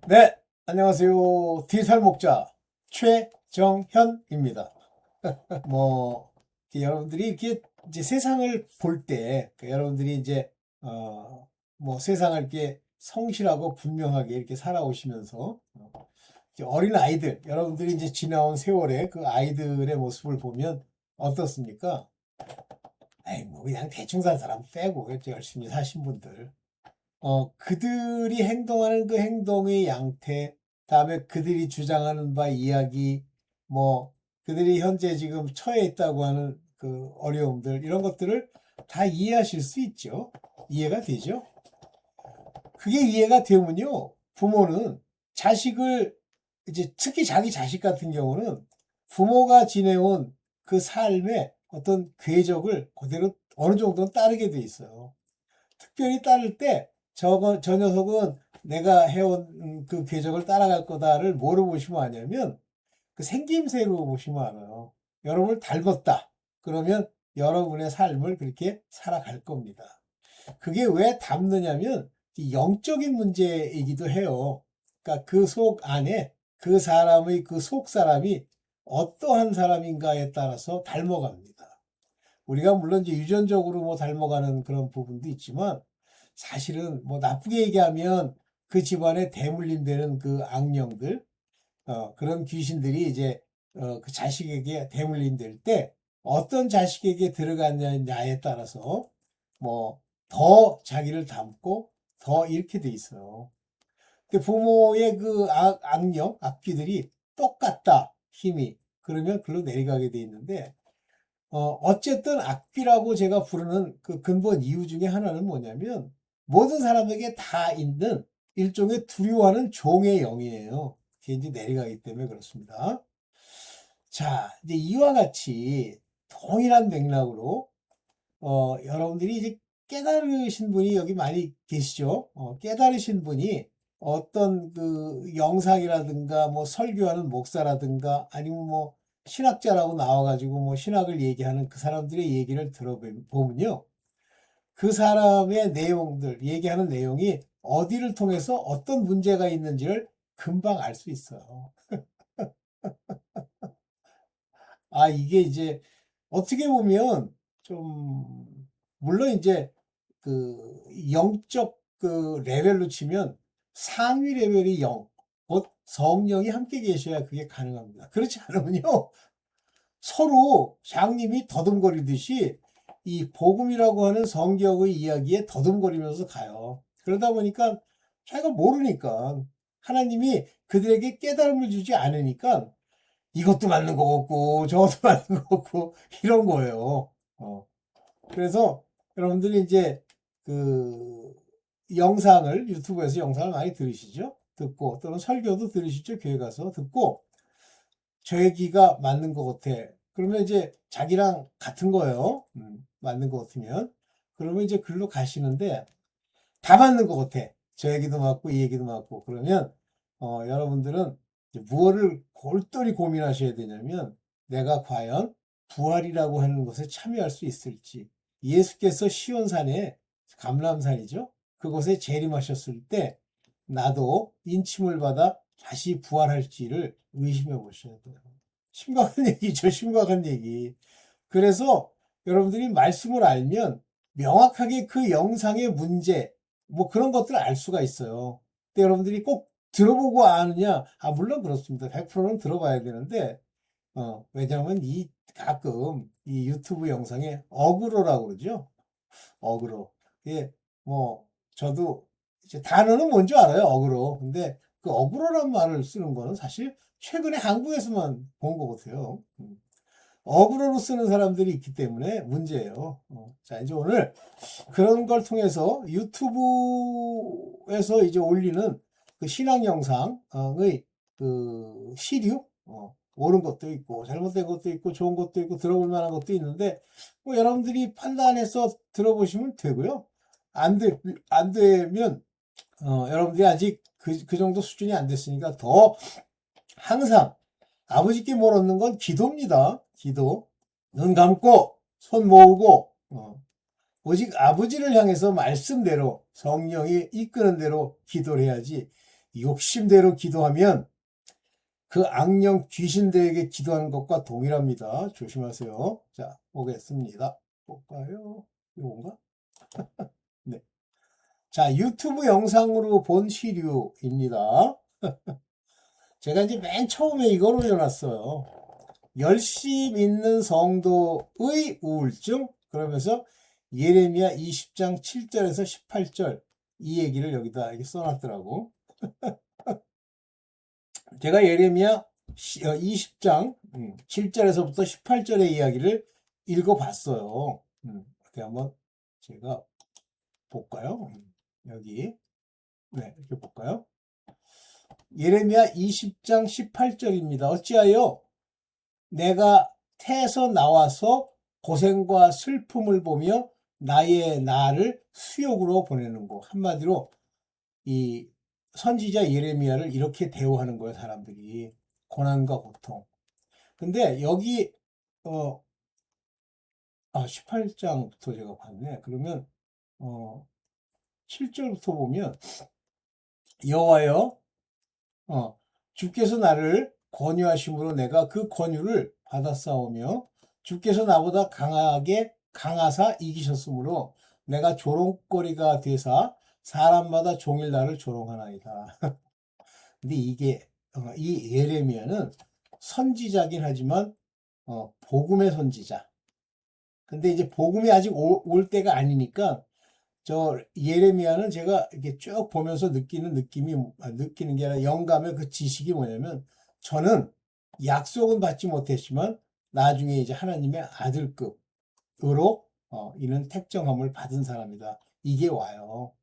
네, 안녕하세요. 디지털 목자 최정현입니다. 뭐 여러분들이 이렇게 이제 세상을 볼 때, 여러분들이 이제 뭐 세상을 이렇게 성실하고 분명하게 이렇게 살아오시면서 이제 어린 아이들, 여러분들이 이제 지나온 세월에 그 아이들의 모습을 보면 어떻습니까? 아이, 뭐 그냥 대충 산 사람 빼고 이렇게 열심히 사신 분들. 그들이 행동하는 그 행동의 양태, 다음에 그들이 주장하는 바 이야기, 뭐, 그들이 현재 지금 처해 있다고 하는 그 어려움들, 이런 것들을 다 이해하실 수 있죠. 이해가 되죠. 그게 이해가 되면요, 부모는 자식을, 이제 특히 자기 자식 같은 경우는 부모가 지내온 그 삶의 어떤 궤적을 그대로 어느 정도는 따르게 돼 있어요. 특별히 따를 때 저 녀석은 내가 해온 그 궤적을 따라갈 거다를 뭐로 보시면 아냐면 그 생김새로 보시면 알아요. 여러분을 닮았다. 그러면 여러분의 삶을 그렇게 살아갈 겁니다. 그게 왜 닮느냐면 영적인 문제이기도 해요. 그러니까 그 속 안에 그 사람의 그 속 사람이 어떠한 사람인가에 따라서 닮아갑니다. 우리가 물론 이제 유전적으로 뭐 닮아가는 그런 부분도 있지만 사실은 뭐 나쁘게 얘기하면 그 집안에 대물림 되는 그 악령들, 그런 귀신들이 이제 그 자식에게 대물림 될 때 어떤 자식에게 들어갔냐에 따라서 뭐 더 자기를 닮고 더 이렇게 돼 있어요. 근데 부모의 그 악령, 악귀들이 똑같다, 힘이. 그러면 글로 내려가게 돼 있는데 어쨌든 악귀라고 제가 부르는 그 근본 이유 중에 하나는 뭐냐면 모든 사람에게 다 있는 일종의 두려워하는 종의 영이에요. 그게 이제 내려가기 때문에 그렇습니다. 자, 이제 이와 같이 동일한 맥락으로 여러분들이 이제 깨달으신 분이 여기 많이 계시죠. 깨달으신 분이 어떤 그 영상이라든가 뭐 설교하는 목사라든가 아니면 뭐 신학자라고 나와가지고 뭐 신학을 얘기하는 그 사람들의 얘기를 들어보면요. 그 사람의 내용들, 얘기하는 내용이 어디를 통해서 어떤 문제가 있는지를 금방 알 수 있어요. 아, 이게 이제 어떻게 보면 좀, 물론 이제 그 영적 그 레벨로 치면 상위 레벨이 영, 곧 성령이 함께 계셔야 그게 가능합니다. 그렇지 않으면요, 서로 장님이 더듬거리듯이 이 복음이라고 하는 성경의 이야기에 더듬거리면서 가요. 그러다 보니까 자기가 모르니까 하나님이 그들에게 깨달음을 주지 않으니까 이것도 맞는 거 같고 저것도 맞는 거 같고 이런 거예요. 그래서 여러분들이 이제 그 영상을 유튜브에서 영상을 많이 들으시죠? 듣고 또는 설교도 들으시죠? 교회 가서 듣고 저 얘기가 맞는 것 같아. 그러면 이제 자기랑 같은 거예요. 맞는 것 같으면 그러면 이제 글로 가시는데 다 맞는 것 같아. 저 얘기도 맞고 이 얘기도 맞고 그러면 여러분들은 이제 무엇을 골똘히 고민하셔야 되냐면 내가 과연 부활이라고 하는 것에 참여할 수 있을지. 예수께서 시온산에 감람산이죠. 그곳에 재림하셨을 때 나도 인침을 받아 다시 부활할지를 의심해 보셔야 돼요. 심각한 얘기죠. 심각한 얘기. 그래서 여러분들이 말씀을 알면 명확하게 그 영상의 문제, 뭐 그런 것들을 알 수가 있어요. 근데 여러분들이 꼭 들어보고 아느냐? 아, 물론 그렇습니다. 100%는 들어봐야 되는데, 왜냐하면 이 가끔 이 유튜브 영상에 어그로라고 그러죠. 어그로. 이게 뭐 저도 이제 단어는 뭔지 알아요. 어그로. 근데 그 어그로란 말을 쓰는 거는 사실 최근에 한국에서만 본 것 같아요. 어그로로 쓰는 사람들이 있기 때문에 문제예요. 자, 이제 오늘 그런 걸 통해서 유튜브에서 이제 올리는 그 신앙 영상의 그 시류, 옳은 것도 있고, 잘못된 것도 있고, 좋은 것도 있고, 들어볼 만한 것도 있는데, 뭐 여러분들이 판단해서 들어보시면 되고요. 안 되면, 여러분들이 아직 그 정도 수준이 안 됐으니까 더 항상 아버지께 뭘 얻는 건 기도입니다. 기도. 눈 감고, 손 모으고, 오직 아버지를 향해서 말씀대로 성령이 이끄는 대로 기도를 해야지 욕심대로 기도하면 그 악령 귀신들에게 기도하는 것과 동일합니다. 조심하세요. 자, 보겠습니다. 볼까요? 이건가? 네. 자, 유튜브 영상으로 본 시류입니다. 제가 이제 맨 처음에 이걸 올려놨어요. 열심 있는 성도의 우울증? 그러면서 예레미야 20장 7절에서 18절 이 얘기를 여기다 이렇게 써놨더라고. 제가 예레미야 20장 7절에서부터 18절의 이야기를 읽어봤어요. 어떻게 한번 제가 볼까요? 여기 네 이렇게 볼까요? 예레미야 20장 18절입니다. 어찌하여 내가 태에서 나와서 고생과 슬픔을 보며 나의 나를 수욕으로 보내는고. 한마디로 이 선지자 예레미야를 이렇게 대우하는 거예요, 사람들이. 고난과 고통. 근데 여기 18장부터 제가 봤네. 그러면 7절부터 보면 여호와여 주께서 나를 권유하심으로 내가 그 권유를 받았사오며 주께서 나보다 강하사 이기셨으므로 내가 조롱거리가 되사 사람마다 종일 나를 조롱하나이다. 근데 이게 이 예레미야는 선지자긴 하지만 복음의 선지자. 근데 이제 복음이 아직 올 때가 아니니까 저 예레미야는 제가 이렇게 쭉 보면서 느끼는 게 아니라 영감의 그 지식이 뭐냐면 저는 약속은 받지 못했지만 나중에 이제 하나님의 아들급으로 이는 택정함을 받은 사람이다. 이게 와요.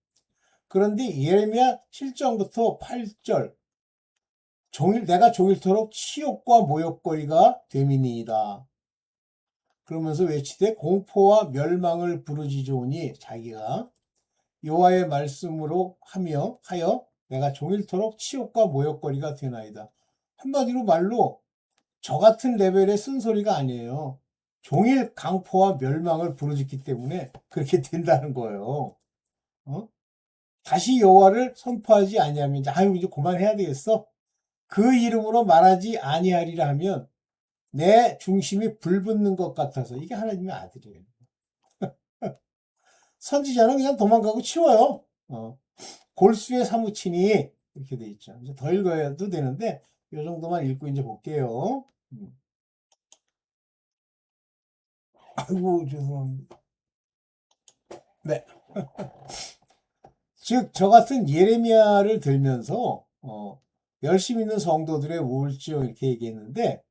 그런데 예레미야 7장부터 8절 내가 종일토록 치욕과 모욕거리가 됨이니이다. 그러면서 외치되 공포와 멸망을 부르짖으오니 자기가 여호와의 말씀으로 하여 내가 종일토록 치욕과 모욕거리가 되나이다. 한마디로 말로 저 같은 레벨의 쓴소리가 아니에요. 종일 강포와 멸망을 부르짖기 때문에 그렇게 된다는 거예요. 다시 여호와를 선포하지 아니하면 이제 그만해야 되겠어. 그 이름으로 말하지 아니하리라 하면 내 중심이 불붙는 것 같아서. 이게 하나님의 아들이에요. 선지자는 그냥 도망가고 치워요. 골수에 사무치니 이렇게 돼 있죠. 이제 더 읽어야도 되는데 이 정도만 읽고 이제 볼게요. 아이고 죄송합니다. 네. 즉 저 같은 예레미야를 들면서 열심히 있는 성도들의 우울증 이렇게 얘기했는데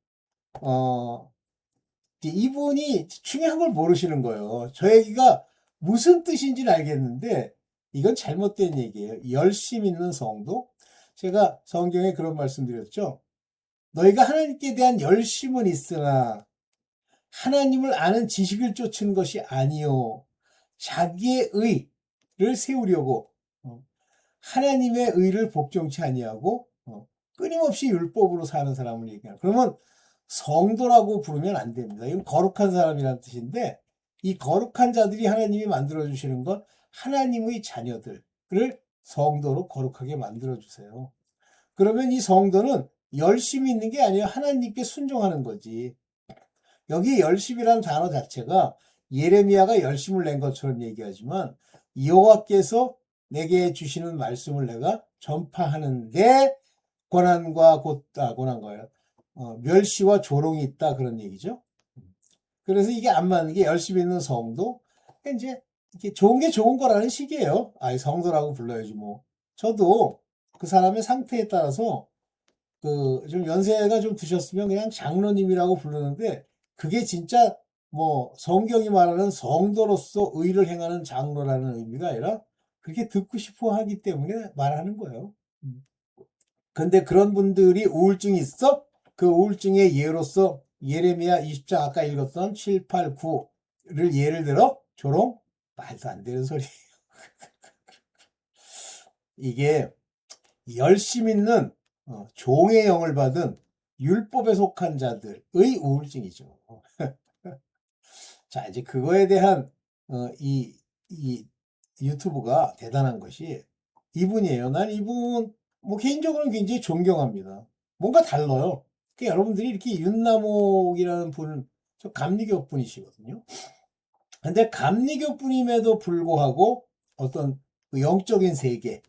이분이 중요한 걸 모르시는 거예요. 저 얘기가 무슨 뜻인지는 알겠는데 이건 잘못된 얘기예요. 열심 있는 성도. 제가 성경에 그런 말씀 드렸죠. 너희가 하나님께 대한 열심은 있으나 하나님을 아는 지식을 쫓는 것이 아니요 자기의 의를 세우려고 하나님의 의를 복종치 아니하고 끊임없이 율법으로 사는 사람을 얘기하는. 그러면 성도라고 부르면 안 됩니다. 이건 거룩한 사람이라는 뜻인데 이 거룩한 자들이 하나님이 만들어주시는 건 하나님의 자녀들을 성도로 거룩하게 만들어주세요. 그러면 이 성도는 열심히 있는 게 아니라 하나님께 순종하는 거지. 여기 열심이라는 단어 자체가 예레미야가 열심을 낸 것처럼 얘기하지만 여호와께서 내게 주시는 말씀을 내가 전파하는데 고난과예요. 멸시와 조롱이 있다 그런 얘기죠. 그래서 이게 안 맞는 게 열심히 있는 성도 이제 이렇게 좋은 게 좋은 거라는 식이에요. 성도라고 불러야지 뭐. 저도 그 사람의 상태에 따라서 좀 연세가 좀 드셨으면 그냥 장로님이라고 부르는데 그게 진짜 뭐 성경이 말하는 성도로서 의를 행하는 장로라는 의미가 아니라 그렇게 듣고 싶어 하기 때문에 말하는 거예요. 근데 그런 분들이 우울증이 있어? 그 우울증의 예로서 예레미야 20장 아까 읽었던 7, 8, 9를 예를 들어 조롱? 말도 안 되는 소리. 이게 열심 있는 종의 영을 받은 율법에 속한 자들의 우울증이죠. 자, 이제 그거에 대한 이 유튜브가 대단한 것이 이분이에요. 난 이분 뭐 개인적으로는 굉장히 존경합니다. 뭔가 달라요. 여러분들이 이렇게 윤남옥이라는 분은 저 감리교 분이시거든요. 근데 감리교 분임에도 불구하고 어떤 그 영적인 세계,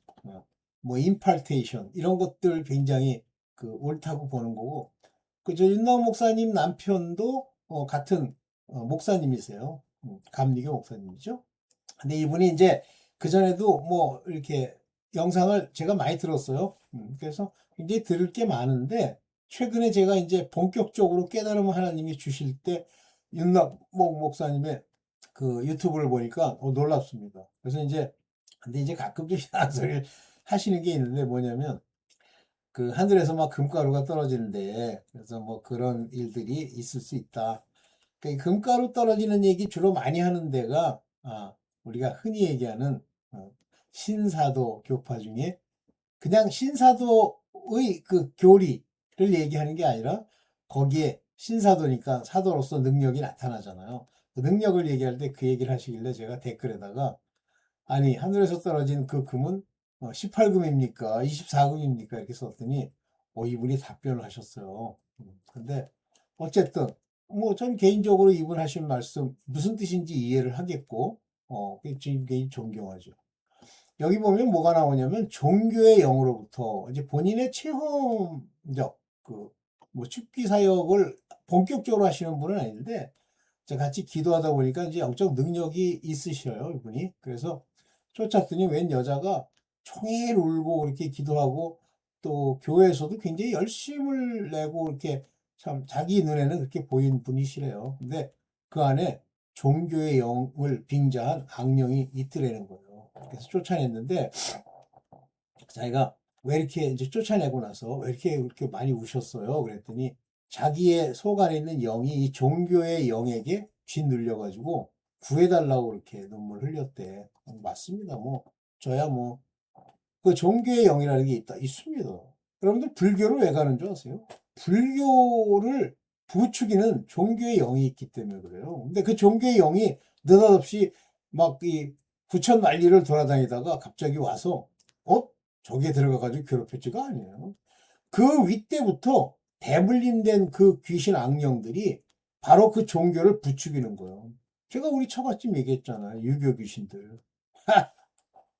뭐 임팔테이션 이런 것들 굉장히 그 옳다고 보는 거고, 그저 윤나온 목사님 남편도 같은 목사님이세요. 감리교 목사님이죠. 근데 이분이 이제 그전에도 뭐 이렇게 영상을 제가 많이 들었어요. 그래서 굉장히 들을 게 많은데 최근에 제가 이제 본격적으로 깨달음을 하나님이 주실 때 윤낙 목사님의 그 유튜브를 보니까 놀랍습니다. 그래서 이제 근데 이제 가끔씩 이상한 소리를 하시는 게 있는데 뭐냐면 그 하늘에서 막 금가루가 떨어지는데 그래서 뭐 그런 일들이 있을 수 있다. 그 금가루 떨어지는 얘기 주로 많이 하는 데가 우리가 흔히 얘기하는 신사도 교파 중에 그냥 신사도의 그 교리를 얘기하는 게 아니라 거기에 신사도니까 사도로서 능력이 나타나잖아요. 그 능력을 얘기할 때 그 얘기를 하시길래 제가 댓글에다가 아니 하늘에서 떨어진 그 금은 18금입니까? 24금입니까? 이렇게 썼더니 이분이 답변을 하셨어요. 근데 어쨌든 뭐 전 개인적으로 이분 하신 말씀 무슨 뜻인지 이해를 하겠고 굉장히 존경하죠. 여기 보면 뭐가 나오냐면 종교의 영으로부터 이제 본인의 체험적 그 뭐 축기 사역을 본격적으로 하시는 분은 아닌데 제가 같이 기도하다 보니까 이제 영적 능력이 있으셔요, 이분이. 그래서 쫓았더니 웬 여자가 총일 울고 그렇게 기도하고 또 교회에서도 굉장히 열심을 내고 이렇게 참 자기 눈에는 그렇게 보인 분이시래요. 근데 그 안에 종교의 영을 빙자한 악령이 있더라는 거예요. 그래서 쫓아냈는데 자기가 왜 이렇게 이제 쫓아내고 나서 왜 이렇게 많이 우셨어요? 그랬더니 자기의 속 안에 있는 영이 이 종교의 영에게 쥐 눌려가지고 구해달라고 그렇게 눈물 흘렸대. 맞습니다. 뭐 저야 뭐 그 종교의 영이라는 게 있습니다. 여러분들 불교를 왜 가는 줄 아세요? 불교를 부추기는 종교의 영이 있기 때문에 그래요. 근데 그 종교의 영이 느닷없이 막 이 부천 만리를 돌아다니다가 갑자기 와서 어? 저기에 들어가가지고 괴롭혔지가 아니에요. 그 윗때부터 대물림된 그 귀신 악령들이 바로 그 종교를 부추기는 거예요. 제가 우리 처갓집 얘기했잖아요. 유교 귀신들.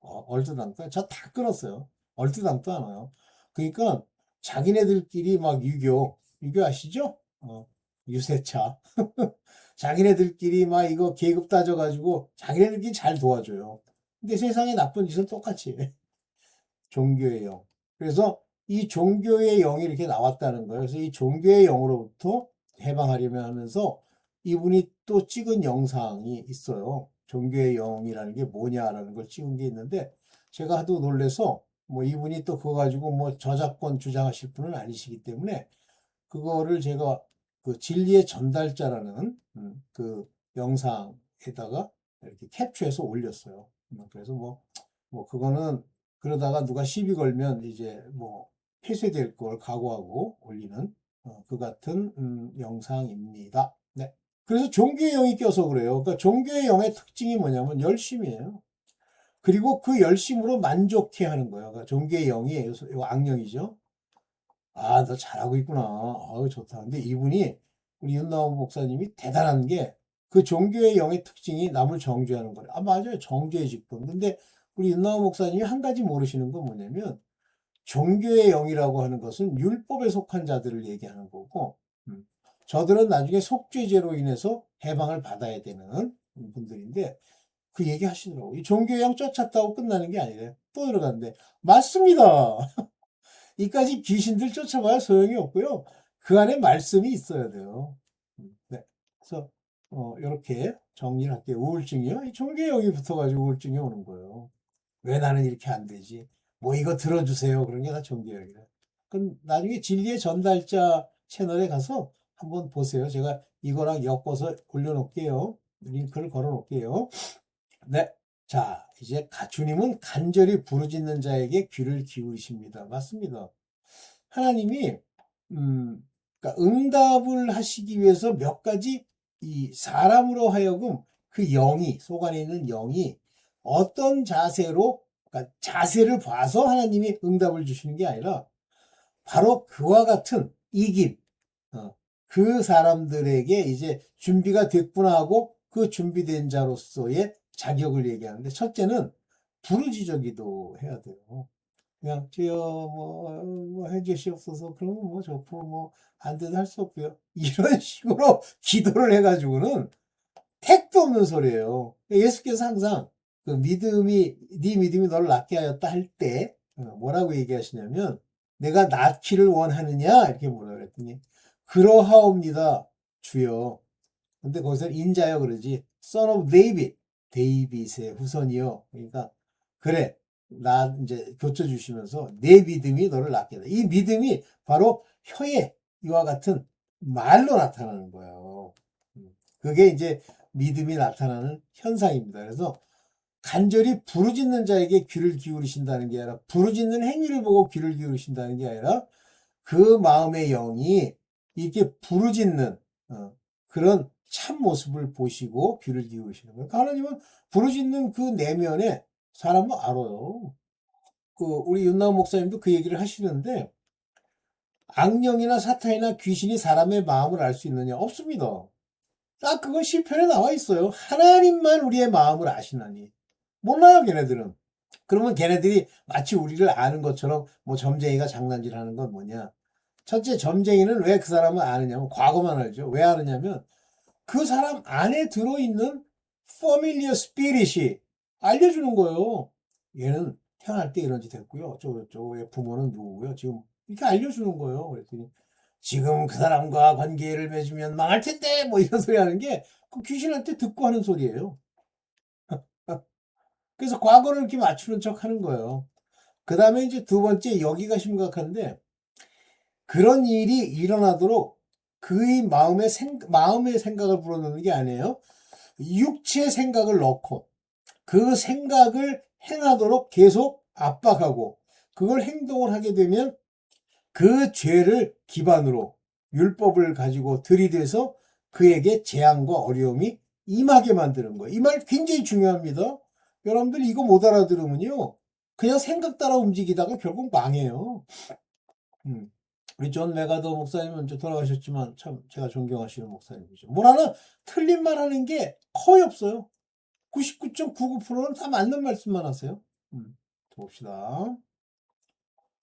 얼토당토. 저 다 끊었어요. 얼토당토 않아요. 그러니까 자기네들끼리 막 유교 아시죠? 유세차. 자기네들끼리 막 이거 계급 따져가지고 자기네들끼리 잘 도와줘요. 근데 세상에 나쁜 짓은 똑같이 해. 종교의 영. 그래서 이 종교의 영이 이렇게 나왔다는 거예요. 그래서 이 종교의 영으로부터 해방하려면 하면서 이분이 또 찍은 영상이 있어요. 종교의 영이라는 게 뭐냐라는 걸 찍은 게 있는데 제가 하도 놀래서 뭐 이분이 또 그거 가지고 뭐 저작권 주장하실 분은 아니시기 때문에 그거를 제가 그 진리의 전달자라는 그 영상에다가 이렇게 캡처해서 올렸어요. 그래서 뭐 그거는 그러다가 누가 시비 걸면 이제 뭐 폐쇄될 걸 각오하고 올리는 그 같은 영상입니다. 네. 그래서 종교의 영이 껴서 그래요. 그러니까 종교의 영의 특징이 뭐냐면 열심이에요. 그리고 그 열심으로 만족해 하는 거예요. 그러니까 종교의 영이 악령이죠. 너 잘하고 있구나. 아유, 좋다. 근데 이분이, 우리 윤나온 목사님이 대단한 게, 그 종교의 영의 특징이 남을 정죄하는 거래. 맞아요. 정죄의 직분. 근데 우리 윤나온 목사님이 한 가지 모르시는 건 뭐냐면, 종교의 영이라고 하는 것은 율법에 속한 자들을 얘기하는 거고, 저들은 나중에 속죄죄로 인해서 해방을 받아야 되는 분들인데, 그 얘기 하시더라고. 이 종교의 영 쫓았다고 끝나는 게 아니래. 또 들어갔는데, 맞습니다. 이까지 귀신들 쫓아봐야 소용이 없고요. 그 안에 말씀이 있어야 돼요. 네. 그래서 이렇게 정리를 할게요. 우울증이요. 이 종교형이 붙어가지고 우울증이 오는 거예요. 왜 나는 이렇게 안 되지? 뭐 이거 들어주세요. 그런 게 다 종교형이래. 그럼 나중에 진리의 전달자 채널에 가서 한번 보세요. 제가 이거랑 엮어서 올려놓을게요. 링크를 걸어놓을게요. 네. 자, 이제 주님은 간절히 부르짖는 자에게 귀를 기울이십니다. 맞습니다. 하나님이 그러니까 응답을 하시기 위해서 몇 가지 이 사람으로 하여금 그 영이 속 안에 있는 영이 어떤 자세로 그러니까 자세를 봐서 하나님이 응답을 주시는 게 아니라 바로 그와 같은 이김, 그 사람들에게 이제 준비가 됐구나 하고 그 준비된 자로서의 자격을 얘기하는데, 첫째는 부르짖어 기도해야 돼요. 그냥 주여 뭐 해주시옵소서, 그러면 뭐 좋고 뭐 안 돼도 할 수 없고요, 이런 식으로 기도를 해가지고는 택도 없는 소리예요. 예수께서 항상 그 네 믿음이 너를 낫게 하였다 할 때 뭐라고 얘기하시냐면, 내가 낫기를 원하느냐 이렇게 뭐라 그랬더니, 그러하옵니다 주여. 근데 거기서 인자여 그러지, son of David, 데이빗의 후손이요. 그러니까 그래, 나 이제 고쳐주시면서 내 믿음이 너를 낫게 하다. 이 믿음이 바로 혀에 이와 같은 말로 나타나는 거예요. 그게 이제 믿음이 나타나는 현상입니다. 그래서 간절히 부르짖는 자에게 귀를 기울이신다는 게 아니라, 부르짖는 행위를 보고 귀를 기울이신다는 게 아니라, 그 마음의 영이 이렇게 부르짖는 그런 참 모습을 보시고 귀를 기울이시는 거예요. 그러니까 하나님은 부르짖는 그 내면에 사람은 알아요. 우리 윤나은 목사님도 그 얘기를 하시는데, 악령이나 사탄이나 귀신이 사람의 마음을 알 수 있느냐? 없습니다. 그건 시편에 나와 있어요. 하나님만 우리의 마음을 아시나니. 몰라요, 걔네들은. 그러면 걔네들이 마치 우리를 아는 것처럼 뭐 점쟁이가 장난질하는 건 뭐냐? 첫째, 점쟁이는 왜 그 사람을 아느냐면 과거만 알죠. 왜 아느냐면 그 사람 안에 들어있는 familiar spirit이 알려주는 거예요. 얘는 태어날 때 이런 짓 했고요. 저의 부모는 누구고요. 지금 이렇게 알려주는 거예요. 그랬더니 지금 그 사람과 관계를 맺으면 망할 텐데 뭐 이런 소리 하는 게 그 귀신한테 듣고 하는 소리예요. 그래서 과거를 이렇게 맞추는 척 하는 거예요. 그 다음에 이제 두 번째, 여기가 심각한데, 그런 일이 일어나도록 그의 마음의 생각을 불어넣는 게 아니에요. 육체의 생각을 넣고 그 생각을 행하도록 계속 압박하고, 그걸 행동을 하게 되면 그 죄를 기반으로 율법을 가지고 들이대서 그에게 재앙과 어려움이 임하게 만드는 거예요. 이 말 굉장히 중요합니다. 여러분들 이거 못 알아들으면요, 그냥 생각 따라 움직이다가 결국 망해요. 우리 존 메가더 목사님은 이제 돌아가셨지만 참 제가 존경하시는 목사님이죠. 뭘 하나 틀린 말 하는 게 거의 없어요. 99.99%는 다 맞는 말씀만 하세요. 봅시다.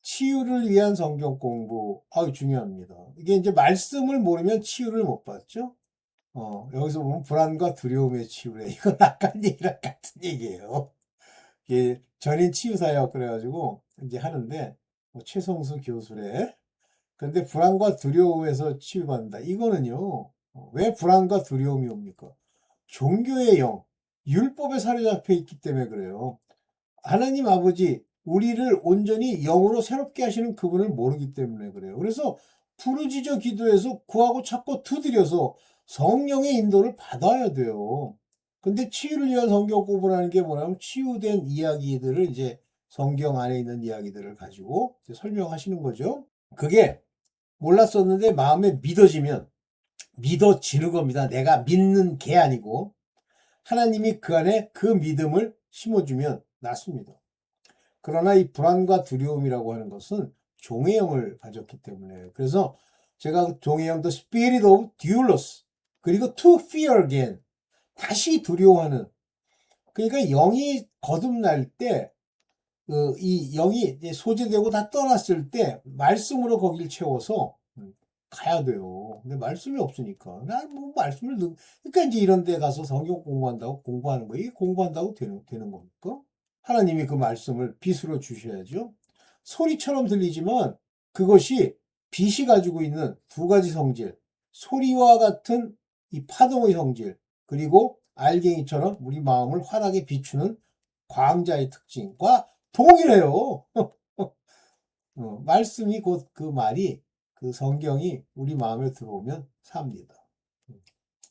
치유를 위한 성경 공부, 중요합니다. 이게 이제 말씀을 모르면 치유를 못 받죠. 여기서 보면 불안과 두려움의 치유래. 이건 아까 얘기랑 같은 얘기예요. 이게 전인 치유사역 그래가지고 이제 하는데, 최성수 교수래. 근데 불안과 두려움에서 치유받는다. 이거는요, 왜 불안과 두려움이 옵니까? 종교의 영, 율법에 사로잡혀 있기 때문에 그래요. 하나님 아버지, 우리를 온전히 영으로 새롭게 하시는 그분을 모르기 때문에 그래요. 그래서 부르짖어 기도해서 구하고 찾고 두드려서 성령의 인도를 받아야 돼요. 근데 치유를 위한 성경 공부라는 게 뭐냐면, 치유된 이야기들을 이제 성경 안에 있는 이야기들을 가지고 설명하시는 거죠. 그게 몰랐었는데 마음에 믿어지면 믿어지는 겁니다. 내가 믿는 게 아니고 하나님이 그 안에 그 믿음을 심어주면 낫습니다. 그러나 이 불안과 두려움이라고 하는 것은 종의 영을 가졌기 때문에, 그래서 제가 종의 영, the spirit of doulos, 그리고 to fear again, 다시 두려워하는, 그러니까 영이 거듭날 때, 이 영이 소재되고 다 떠났을 때 말씀으로 거기를 채워서 가야 돼요. 근데 말씀이 없으니까 난 뭐 말씀을 그러니까 이제 이런 데 가서 성경 공부한다고 공부하는 거예요. 이게 공부한다고 되는 겁니까? 하나님이 그 말씀을 빛으로 주셔야죠. 소리처럼 들리지만 그것이 빛이 가지고 있는 두 가지 성질, 소리와 같은 이 파동의 성질, 그리고 알갱이처럼 우리 마음을 환하게 비추는 광자의 특징과 동일해요. 말씀이 곧 그 말이, 그 성경이 우리 마음에 들어오면 삽니다.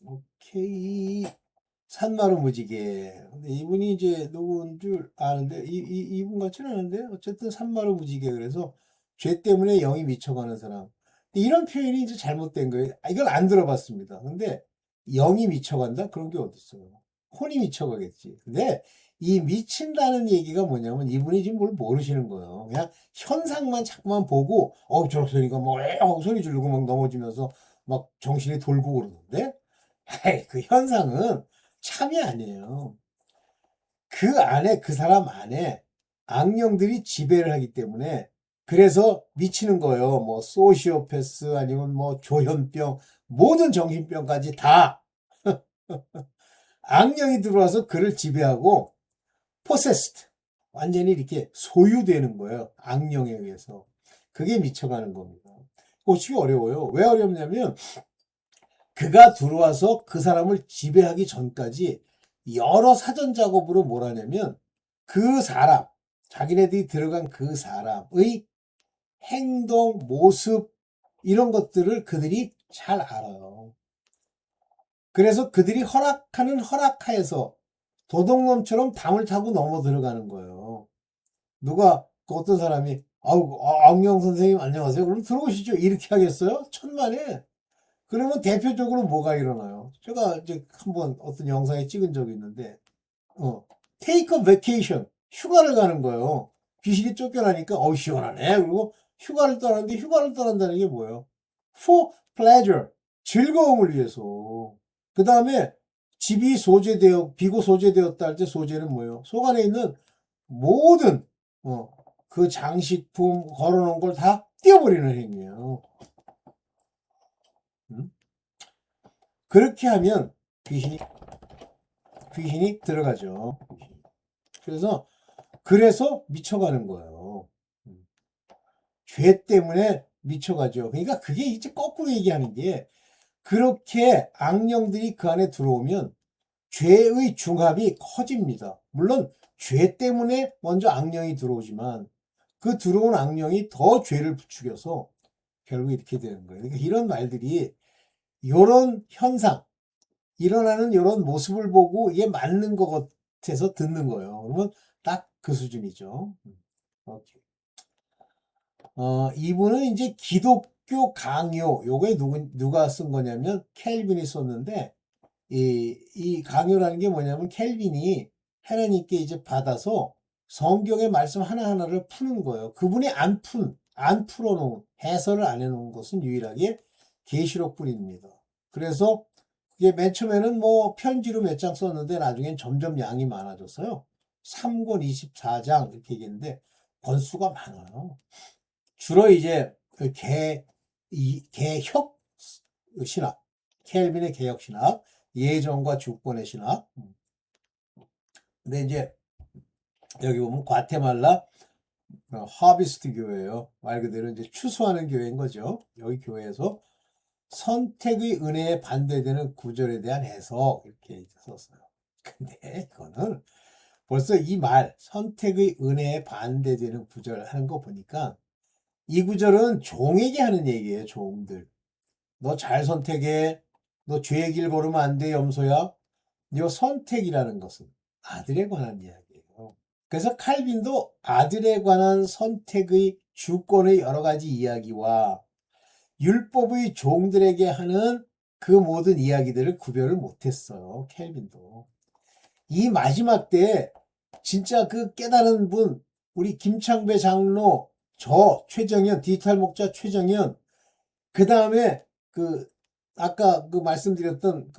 오케이. 산마루 무지개. 근데 이분이 이제 누군 줄 아는데, 이분 같지는 않은데, 어쨌든 산마루 무지개. 그래서 죄 때문에 영이 미쳐가는 사람. 이런 표현이 이제 잘못된 거예요. 이걸 안 들어봤습니다. 근데 영이 미쳐간다? 그런 게 어딨어요. 혼이 미쳐가겠지. 근데 이 미친다는 얘기가 뭐냐면 이분이 지금 뭘 모르시는 거예요. 그냥 현상만 자꾸만 보고 저렇게 뭐 하고 소리 지르고 막 넘어지면서 막 정신이 돌고 그러는데 에이, 그 현상은 참이 아니에요. 그 안에 그 사람 안에 악령들이 지배를 하기 때문에 그래서 미치는 거예요. 뭐 소시오패스 아니면 뭐 조현병 모든 정신병까지 다 악령이 들어와서 그를 지배하고 possessed 완전히 이렇게 소유되는 거예요. 악령에 의해서. 그게 미쳐가는 겁니다. 고치기 어려워요. 왜 어렵냐면 그가 들어와서 그 사람을 지배하기 전까지 여러 사전 작업으로 뭘 하냐면 그 사람, 자기네들이 들어간 그 사람의 행동, 모습 이런 것들을 그들이 잘 알아요. 그래서 그들이 허락하는 허락하에서 도둑놈처럼 담을 타고 넘어 들어가는 거예요. 누가 그 어떤 사람이 악령 선생님 안녕하세요. 그럼 들어오시죠. 이렇게 하겠어요? 천만에. 그러면 대표적으로 뭐가 일어나요? 제가 이제 한번 어떤 영상에 찍은 적이 있는데 take a vacation 휴가를 가는 거예요. 귀신이 쫓겨나니까 시원하네. 그리고 휴가를 떠나는데 휴가를 떠난다는 게 뭐예요? For pleasure 즐거움을 위해서. 그 다음에 집이 비고 소재되었다 할 때 소재는 뭐예요? 속 안에 있는 모든 그 장식품 걸어놓은 걸 다 띄워버리는 행위예요. 그렇게 하면 귀신이 들어가죠. 그래서 미쳐가는 거예요. 죄 때문에 미쳐가죠. 그러니까 그게 이제 거꾸로 얘기하는 게 그렇게 악령들이 그 안에 들어오면 죄의 중합이 커집니다. 물론 죄 때문에 먼저 악령이 들어오지만 그 들어온 악령이 더 죄를 부추겨서 결국 이렇게 되는 거예요. 그러니까 이런 말들이 이런 현상, 일어나는 이런 모습을 보고 이게 맞는 것 같아서 듣는 거예요. 그러면 딱 그 수준이죠. 오케이. 이분은 이제 기독교 강요, 요게 누가 쓴 거냐면 켈빈이 썼는데, 이 강요라는 게 뭐냐면 켈빈이 하나님께 이제 받아서 성경의 말씀 하나하나를 푸는 거예요. 그분이 안 풀어놓은, 해설을 안 해놓은 것은 유일하게 계시록뿐입니다. 그래서 그게 맨 처음에는 뭐 편지로 몇 장 썼는데 나중엔 점점 양이 많아졌어요. 3권 24장 이렇게 얘기했는데 권수가 많아요. 주로 이제 그 개혁 신학, 켈빈의 개혁 신학, 예정과 주권의 신학. 근데 이제 여기 보면 과테말라 하비스트 교회예요. 말 그대로 이제 추수하는 교회인 거죠. 여기 교회에서 선택의 은혜에 반대되는 구절에 대한 해석 이렇게 썼어요. 근데 그거는 벌써 이 말 선택의 은혜에 반대되는 구절 하는 거 보니까 이 구절은 종에게 하는 얘기예요. 종들. 너 잘 선택해. 너 죄의 길 걸으면 안 돼, 염소야. 이 선택이라는 것은 아들에 관한 이야기예요. 그래서 칼빈도 아들에 관한 선택의 주권의 여러 가지 이야기와 율법의 종들에게 하는 그 모든 이야기들을 구별을 못했어요. 켈빈도. 이 마지막 때에 진짜 그 깨달은 분, 우리 김창배 장로, 최정현, 디지털 목자 최정현, 그 다음에 아까 말씀드렸던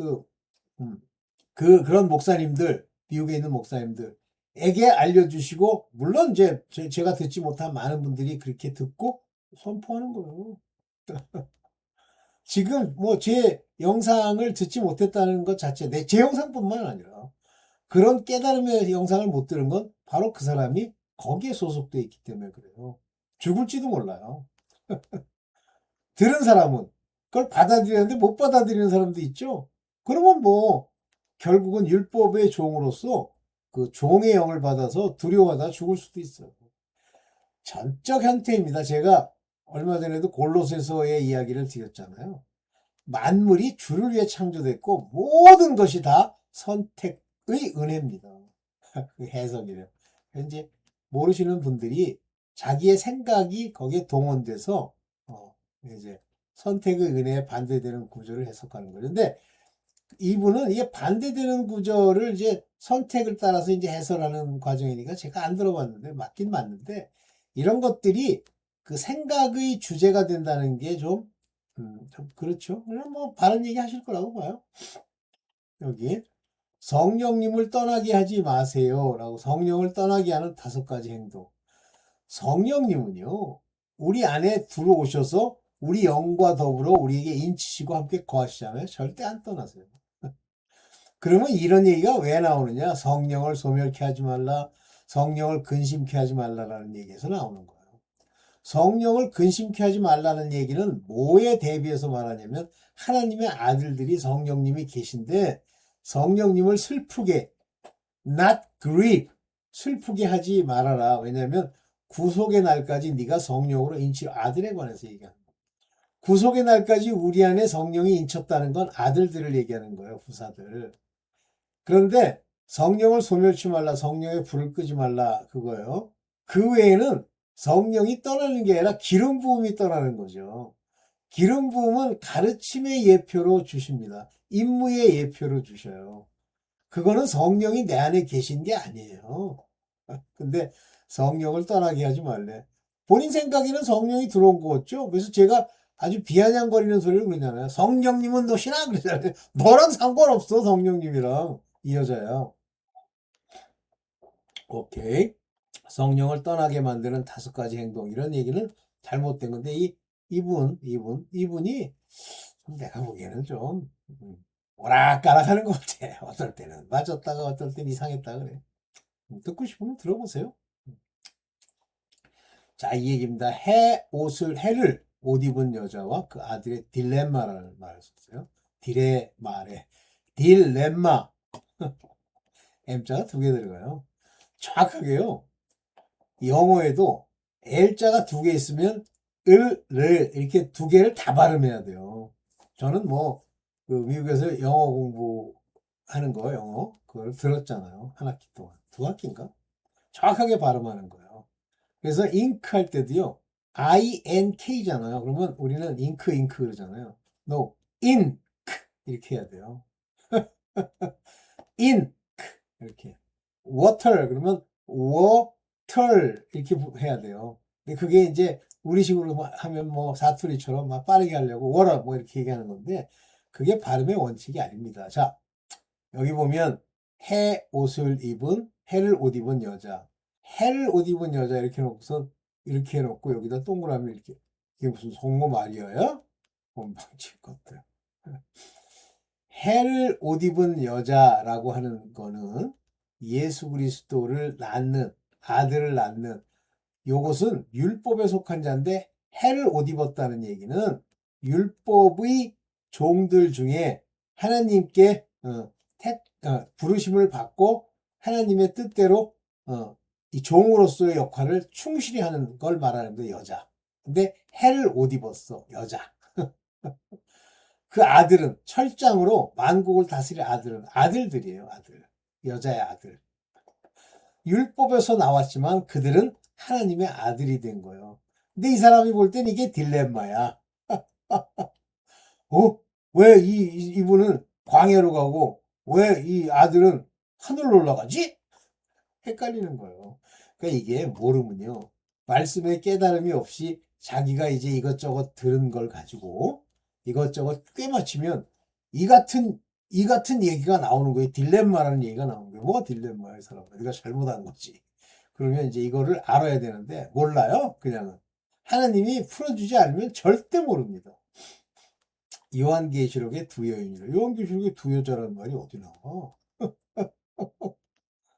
그런 목사님들, 미국에 있는 목사님들에게 알려주시고, 물론 이제 제가 듣지 못한 많은 분들이 그렇게 듣고 선포하는 거예요. 지금 뭐 제 영상을 듣지 못했다는 것 자체, 제 영상뿐만 아니라 그런 깨달음의 영상을 못 들은 건 바로 그 사람이 거기에 소속돼 있기 때문에 그래요. 죽을지도 몰라요. 들은 사람은 그걸 받아들이는데 못 받아들이는 사람도 있죠. 그러면 뭐 결국은 율법의 종으로서 그 종의 영을 받아서 두려워하다 죽을 수도 있어요. 전적 현태입니다. 제가 얼마 전에도 골로새서의 이야기를 드렸잖아요. 만물이 주를 위해 창조됐고 모든 것이 다 선택의 은혜입니다. 그 해석이래요. 이제 모르시는 분들이 자기의 생각이 거기에 동원돼서 이제 선택의 은혜에 반대되는 구조를 해석하는 거예요. 근데 이분은 이게 반대되는 구절을 이제 선택을 따라서 이제 해설하는 과정이니까 제가 안 들어봤는데 맞긴 맞는데 이런 것들이 그 생각의 주제가 된다는 게 좀 그렇죠. 그냥 뭐 바른 얘기 하실 거라고 봐요. 여기 성령님을 떠나게 하지 마세요라고 성령을 떠나게 하는 5가지 행동. 성령님은요, 우리 안에 들어오셔서 우리 영과 더불어 우리에게 인치시고 함께 거하시잖아요. 절대 안 떠나세요. 그러면 이런 얘기가 왜 나오느냐? 성령을 소멸케 하지 말라, 성령을 근심케 하지 말라라는 얘기에서 나오는 거예요. 성령을 근심케 하지 말라는 얘기는 뭐에 대비해서 말하냐면 하나님의 아들들이 성령님이 계신데 성령님을 슬프게 not grieve 슬프게 하지 말아라. 왜냐하면 구속의 날까지 네가 성령으로 인치 아들에 관해서 얘기하는 거예요. 구속의 날까지 우리 안에 성령이 인쳤다는 건 아들들을 얘기하는 거예요. 후사들. 그런데 성령을 소멸치 말라, 성령의 불을 끄지 말라 그거예요. 그 외에는 성령이 떠나는 게 아니라 기름 부음이 떠나는 거죠. 기름 부음은 가르침의 예표로 주십니다. 임무의 예표로 주셔요. 그거는 성령이 내 안에 계신 게 아니에요. 근데 성령을 떠나게 하지 말래. 본인 생각에는 성령이 들어온 거였죠. 그래서 제가 아주 비아냥거리는 소리를 그러잖아요. 성령님은 너시나? 그러잖아요. 너랑 상관없어, 성령님이랑. 이 여자야. 오케이. 성령을 떠나게 만드는 5가지 행동. 이런 얘기는 잘못된 건데, 이분이 내가 보기에는 좀, 오락가락 하는 것 같아. 어떨 때는 맞았다가 어떨 때는 이상했다 그래. 듣고 싶으면 들어보세요. 자, 이 얘기입니다. 해를 옷 입은 여자와 그 아들의 딜레마라는 말을 썼어요. 딜레마. M자가 2개 들어가요. 정확하게요. 영어에도 L자가 2개 있으면 을 이렇게 2개를 다 발음해야 돼요. 저는 그 미국에서 영어 공부하는 거 영어 그걸 들었잖아요. 한 학기 동안. 2학기인가? 정확하게 발음하는 거예요. 그래서 잉크 할 때도요. INK잖아요. 그러면 우리는 잉크 그러잖아요. No, ink 이렇게 해야 돼요. ink 이렇게. water 그러면 water 이렇게 해야 돼요. 근데 그게 이제 우리식으로 하면 사투리처럼 막 빠르게 하려고 water 이렇게 얘기하는 건데 그게 발음의 원칙이 아닙니다. 자, 여기 보면 해를 옷 입은 여자. 해를 옷 입은 여자 이렇게 놓고서 이렇게 해놓고 여기다 동그라미 이렇게 이게 무슨 송모 마리아야? 건방질 것들. 해를 옷 입은 여자라고 하는 거는 예수 그리스도를 낳는 아들을 낳는 요것은 율법에 속한 자인데 해를 옷 입었다는 얘기는 율법의 종들 중에 하나님께 부르심을 받고 하나님의 뜻대로 이 종으로서의 역할을 충실히 하는 걸 말하는 거 여자. 근데 해를 옷 입었어 여자. 그 아들은 철장으로 만국을 다스릴 아들은 아들들이에요 아들. 여자의 아들. 율법에서 나왔지만 그들은 하나님의 아들이 된 거예요. 근데 이 사람이 볼 땐 이게 딜레마야. 왜 이분은 광야로 가고 왜 이 아들은 하늘로 올라가지? 헷갈리는 거예요. 그러니까 이게 모르면요. 말씀의 깨달음이 없이 자기가 이제 이것저것 들은 걸 가지고 이것저것 꿰맞추면 이 같은 얘기가 나오는 거예요. 딜레마라는 얘기가 나오는 거예요. 뭐가 딜레마야, 이 사람. 네가 잘못한 거지. 그러면 이제 이거를 알아야 되는데 몰라요. 그냥은. 하나님이 풀어주지 않으면 절대 모릅니다. 요한계시록의 2여인이라. 요한계시록의 2여자라는 말이 어디 나와?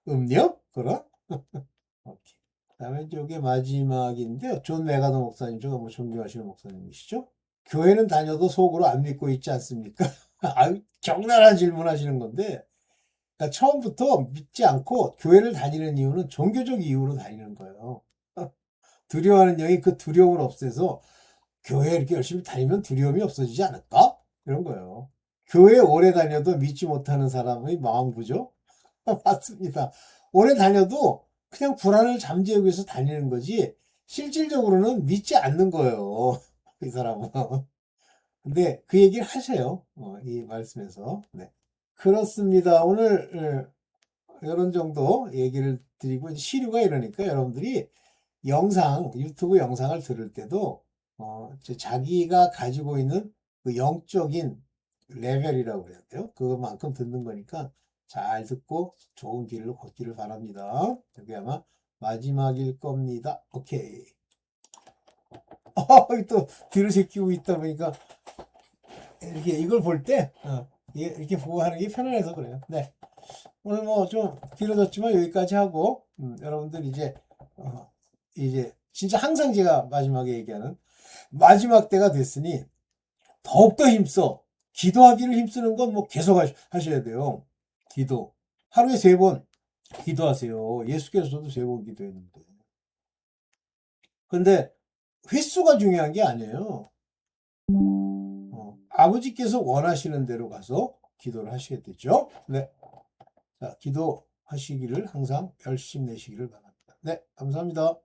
음력? 그럼? 오케이. 다음에 이게 마지막인데 존 메가더 목사님, 제가 존경하시는 목사님이시죠? 교회는 다녀도 속으로 안 믿고 있지 않습니까? 아유, 적나라한 질문 하시는 건데, 그러니까 처음부터 믿지 않고 교회를 다니는 이유는 종교적 이유로 다니는 거예요. 두려워하는 영이 그 두려움을 없애서 교회 이렇게 열심히 다니면 두려움이 없어지지 않을까? 이런 거예요. 교회 오래 다녀도 믿지 못하는 사람의 마음구조? 맞습니다. 오래 다녀도 그냥 불안을 잠재우기 위해서 다니는 거지, 실질적으로는 믿지 않는 거예요. 이 사람은. 근데 그 얘기를 하세요. 이 말씀에서. 네. 그렇습니다. 오늘 이런 정도 얘기를 드리고 이제 시류가 이러니까 여러분들이 유튜브 영상을 들을 때도 이제 자기가 가지고 있는 그 영적인 레벨이라고 해야 돼요. 그만큼 듣는 거니까 잘 듣고 좋은 길로 걷기를 바랍니다. 여기 아마 마지막일 겁니다. 오케이. 또 뒤를 제끼고 있다 보니까 이렇게 이걸 볼 때 이렇게 보고 하는 게 편안해서 그래요. 네. 오늘 뭐 좀 길어졌지만 여기까지 하고 여러분들 이제 진짜 항상 제가 마지막에 얘기하는 마지막 때가 됐으니 더욱더 힘써 기도하기를 힘쓰는 건 뭐 계속 하셔야 돼요. 기도 하루에 3번 기도하세요. 예수께서도 3번 기도했는데. 근데 횟수가 중요한 게 아니에요. 아버지께서 원하시는 대로 가서 기도를 하시겠죠. 네. 자, 기도하시기를 항상 열심 내시기를 바랍니다. 네, 감사합니다.